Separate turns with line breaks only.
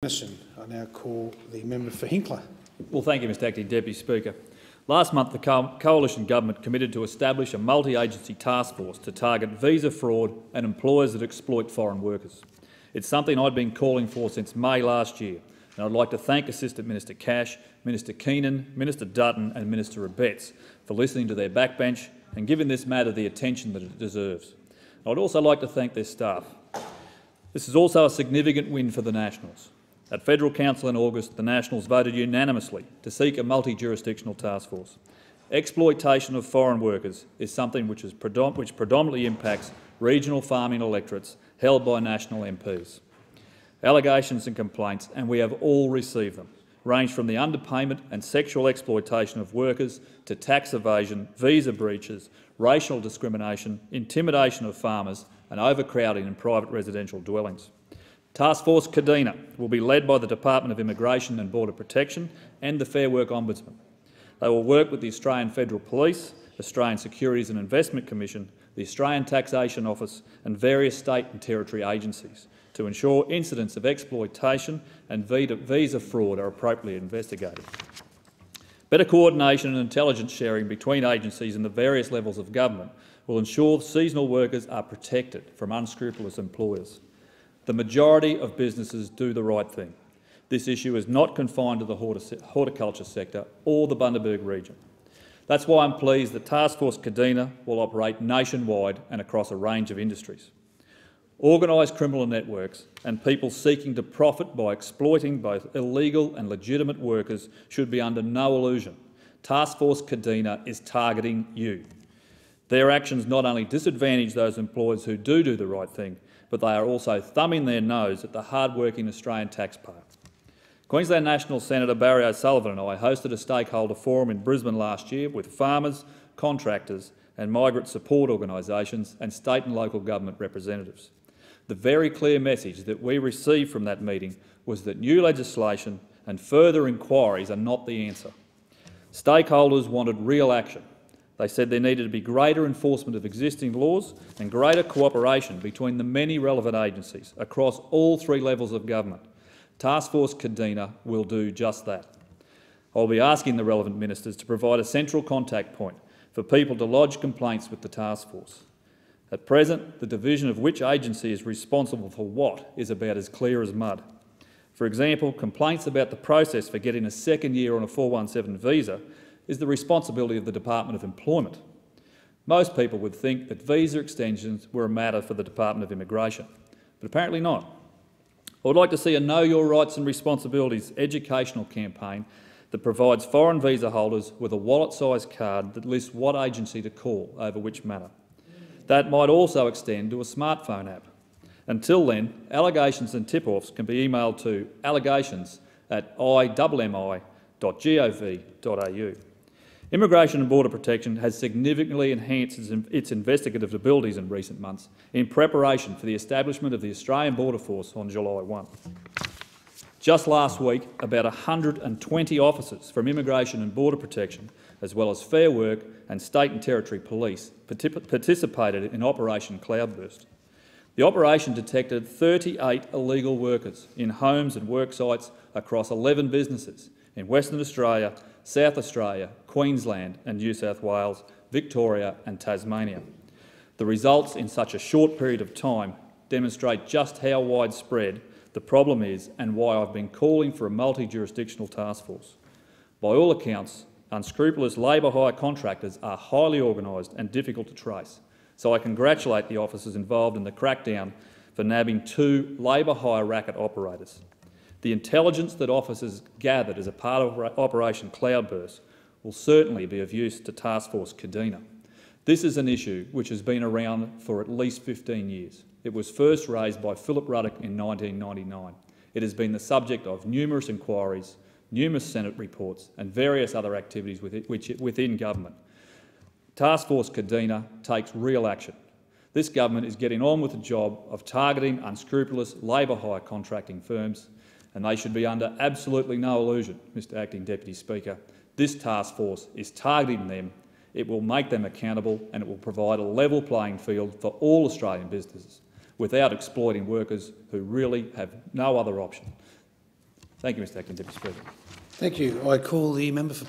I now call the member for Hinkler.
Well, thank you, Mr Acting Deputy Speaker. Last month, the Coalition Government committed to establish a multi-agency task force to target visa fraud and employers that exploit foreign workers. It's something I'd been calling for since May last year, and I'd like to thank Assistant Minister Cash, Minister Keenan, Minister Dutton and Minister Abetz for listening to their backbench and giving this matter the attention that it deserves. I'd also like to thank their staff. This is also a significant win for the Nationals. At Federal Council in August, the Nationals voted unanimously to seek a multi-jurisdictional task force. Exploitation of foreign workers is something which predominantly impacts regional farming electorates held by national MPs. Allegations and complaints, and we have all received them, range from the underpayment and sexual exploitation of workers to tax evasion, visa breaches, racial discrimination, intimidation of farmers and overcrowding in private residential dwellings. Taskforce Cadena will be led by the Department of Immigration and Border Protection and the Fair Work Ombudsman. They will work with the Australian Federal Police, Australian Securities and Investment Commission, the Australian Taxation Office and various state and territory agencies to ensure incidents of exploitation and visa fraud are appropriately investigated. Better coordination and intelligence sharing between agencies and the various levels of government will ensure seasonal workers are protected from unscrupulous employers. The majority of businesses do the right thing. This issue is not confined to the horticulture sector or the Bundaberg region. That's why I'm pleased that Taskforce Cadena will operate nationwide and across a range of industries. Organised criminal networks and people seeking to profit by exploiting both illegal and legitimate workers should be under no illusion. Taskforce Cadena is targeting you. Their actions not only disadvantage those employers who do the right thing, but they are also thumbing their nose at the hard-working Australian taxpayer. Queensland National Senator Barry O'Sullivan and I hosted a stakeholder forum in Brisbane last year with farmers, contractors and migrant support organisations and state and local government representatives. The very clear message that we received from that meeting was that new legislation and further inquiries are not the answer. Stakeholders wanted real action. They said there needed to be greater enforcement of existing laws and greater cooperation between the many relevant agencies across all three levels of government. Taskforce Cadena will do just that. I'll be asking the relevant ministers to provide a central contact point for people to lodge complaints with the taskforce. At present, the division of which agency is responsible for what is about as clear as mud. For example, complaints about the process for getting a second year on a 417 visa is the responsibility of the Department of Employment. Most people would think that visa extensions were a matter for the Department of Immigration, but apparently not. I would like to see a Know Your Rights and Responsibilities educational campaign that provides foreign visa holders with a wallet-sized card that lists what agency to call over which matter. That might also extend to a smartphone app. Until then, allegations and tip-offs can be emailed to allegations@immmi.gov.au. Immigration and Border Protection has significantly enhanced its investigative abilities in recent months in preparation for the establishment of the Australian Border Force on July 1. Just last week, about 120 officers from Immigration and Border Protection, as well as Fair Work and State and Territory Police, participated in Operation Cloudburst. The operation detected 38 illegal workers in homes and work sites across 11 businesses in Western Australia, South Australia, Queensland and New South Wales, Victoria and Tasmania. The results in such a short period of time demonstrate just how widespread the problem is and why I've been calling for a multi-jurisdictional task force. By all accounts, unscrupulous labour hire contractors are highly organised and difficult to trace, so I congratulate the officers involved in the crackdown for nabbing 2 labour hire racket operators. The intelligence that officers gathered as a part of Operation Cloudburst will certainly be of use to Taskforce Cadena. This is an issue which has been around for at least 15 years. It was first raised by Philip Ruddock in 1999. It has been the subject of numerous inquiries, numerous Senate reports and various other activities within government. Taskforce Cadena takes real action. This government is getting on with the job of targeting unscrupulous labour hire contracting firms, and they should be under absolutely no illusion, Mr Acting Deputy Speaker. This task force is targeting them. It will make them accountable and it will provide a level playing field for all Australian businesses without exploiting workers who really have no other option. Thank you, Mr Acting Deputy Speaker.
Thank you. I call the member for